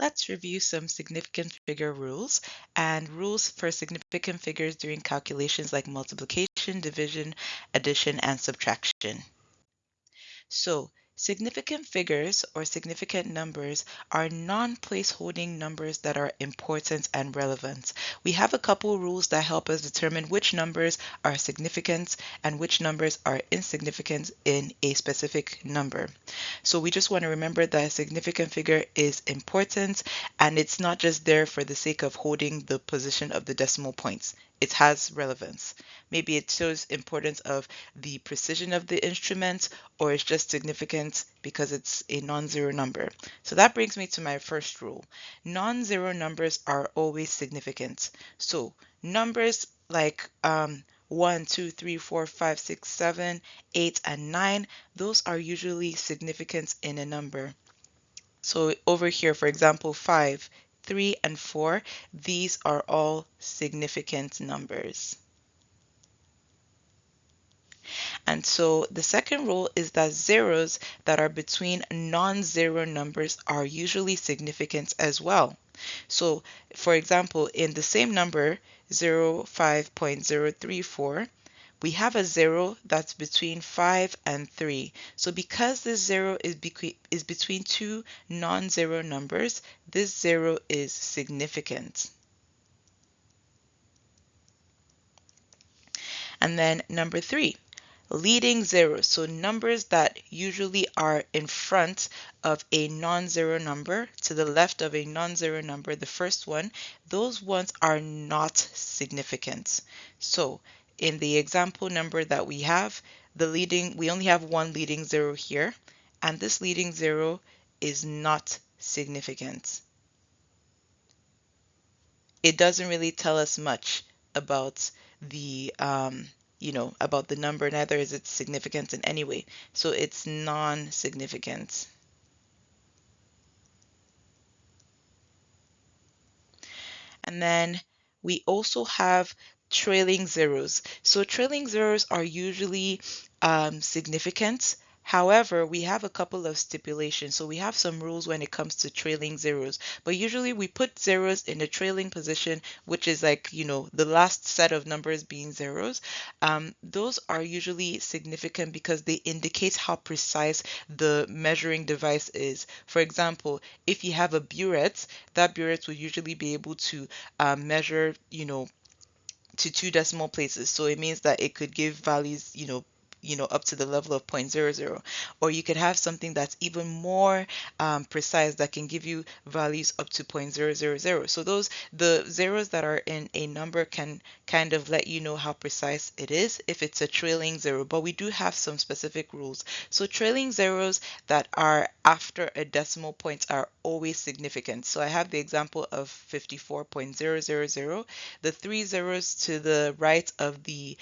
Let's review some significant figure rules and rules for significant figures during calculations like multiplication, division, addition, and subtraction. So, significant figures or significant numbers are non-placeholding numbers that are important and relevant. We have a couple rules that help us determine which numbers are significant and which numbers are insignificant in a specific number. So we just want to remember that a significant figure is important and it's not just there for the sake of holding the position of the decimal points. It has relevance. Maybe it shows importance of the precision of the instrument, or it's just significant because it's a non-zero number. So that brings me to my first rule. Non-zero numbers are always significant. So numbers like 1, 2, 3, 4, 5, 6, 7, 8, and 9, those are usually significant in a number. So over here, for example, 5, 3, and 4, these are all significant numbers. And so the second rule is that zeros that are between non-zero numbers are usually significant as well. So for example, in the same number, 5.034, we have a zero that's between 5 and 3. So because this zero is between two non-zero numbers, this zero is significant. And then number 3, leading zeros. So numbers that usually are in front of a non-zero number, to the left of a non-zero number, the first one, those ones are not significant. So in the example number that we have, we only have one leading zero here, and this leading zero is not significant. It doesn't really tell us much about the about the number, neither is it significant in any way. So it's non-significant. And then we also have trailing zeros. So trailing zeros are usually significant. However, we have a couple of stipulations. So we have some rules when it comes to trailing zeros, but usually we put zeros in a trailing position, which is like, the last set of numbers being zeros. Those are usually significant because they indicate how precise the measuring device is. For example, if you have a burette, that burette will usually be able to measure, to two decimal places. So it means that it could give values, up to the level of 0.00. Or you could have something that's even more precise that can give you values up to 0.000. So the zeros that are in a number can kind of let you know how precise it is if it's a trailing zero. But we do have some specific rules. So trailing zeros that are after a decimal point are always significant. So I have the example of 54.000. The three zeros to the right of the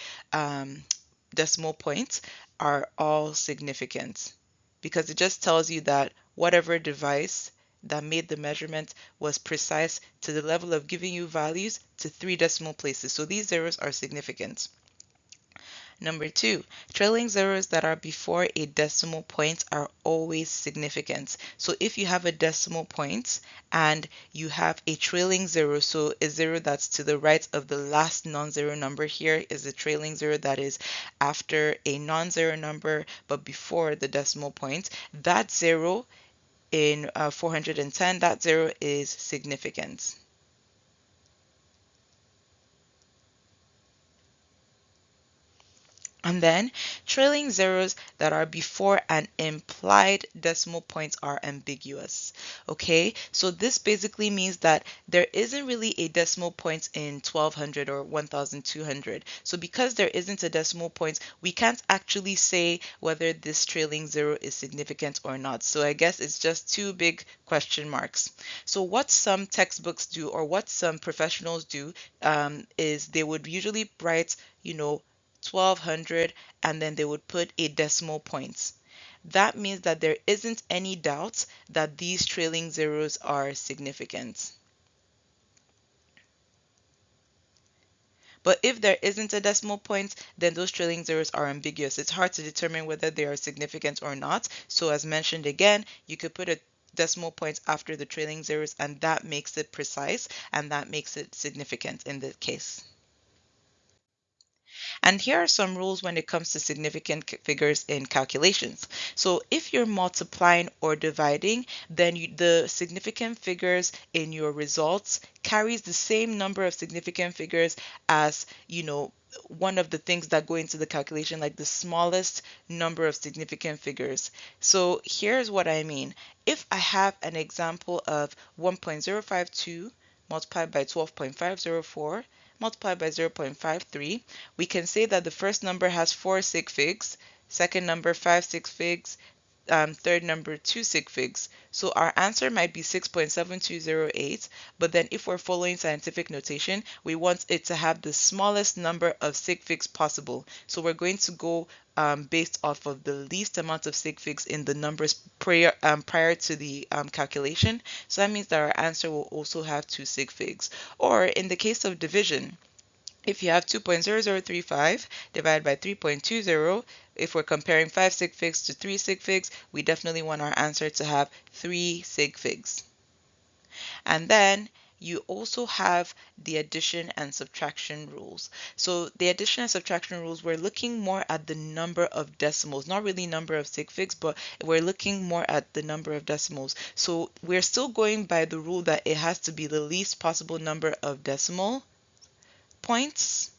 decimal points are all significant because it just tells you that whatever device that made the measurement was precise to the level of giving you values to three decimal places. So these zeros are significant. Number 2, trailing zeros that are before a decimal point are always significant. So if you have a decimal point and you have a trailing zero, so a zero that's to the right of the last non-zero number here is a trailing zero that is after a non-zero number but before the decimal point, that zero in 410, that zero is significant. And then trailing zeros that are before an implied decimal point are ambiguous. Okay, so this basically means that there isn't really a decimal point in 1200 or 1200. So because there isn't a decimal point, we can't actually say whether this trailing zero is significant or not. So I guess it's just two big question marks. So what some textbooks do, or what some professionals do, is they would usually write, 1200, and then they would put a decimal point. That means that there isn't any doubt that these trailing zeros are significant. But if there isn't a decimal point, then those trailing zeros are ambiguous. It's hard to determine whether they are significant or not. So as mentioned again, you could put a decimal points after the trailing zeros, and that makes it precise and that makes it significant in this case. And here are some rules when it comes to significant figures in calculations. So if you're multiplying or dividing, then the significant figures in your results carries the same number of significant figures as, one of the things that go into the calculation, like the smallest number of significant figures. So here's what I mean. If I have an example of 1.052 multiplied by 12.504 multiplied by 0.53, we can say that the first number has 4 sig figs, second number 5 sig figs, third number 2 sig figs. So our answer might be 6.7208, but then if we're following scientific notation, we want it to have the smallest number of sig figs possible. So we're going to go based off of the least amount of sig figs in the numbers prior to the calculation. So that means that our answer will also have 2 sig figs. Or in the case of division, if you have 2.0035 divided by 3.20, if we're comparing 5 sig figs to 3 sig figs, we definitely want our answer to have 3 sig figs. And then you also have the addition and subtraction rules. So the addition and subtraction rules, we're looking more at the number of decimals, not really number of sig figs, but we're looking more at the number of decimals. So we're still going by the rule that it has to be the least possible number of decimal points.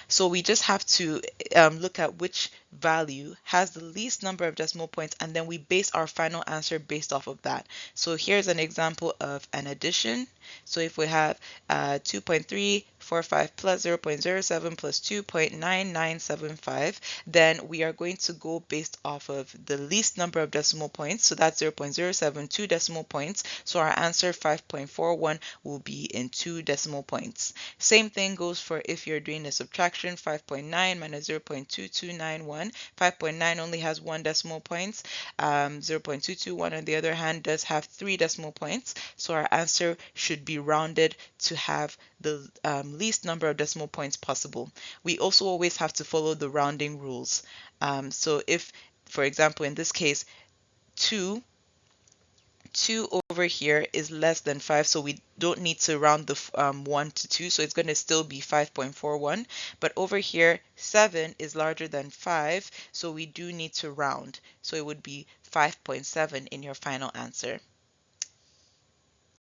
So we just have to look at which value has the least number of decimal points, and then we base our final answer based off of that. So here's an example of an addition. So if we have 2.345 plus 0.07 plus 2.9975, then we are going to go based off of the least number of decimal points. So that's 0.072 decimal points. So our answer 5.41 will be in 2 decimal points. Same thing goes for if you're doing a subtraction, 5.9 minus 0.2291. 5.9 only has 1 decimal point. 0.221 on the other hand does have 3 decimal points. So our answer should be rounded to have the least number of decimal points possible. We also always have to follow the rounding rules. So if, for example, in this case, 2 over here is less than 5, so we don't need to round the 1 to 2, so it's going to still be 5.41. But over here, 7 is larger than 5, so we do need to round. So it would be 5.7 in your final answer.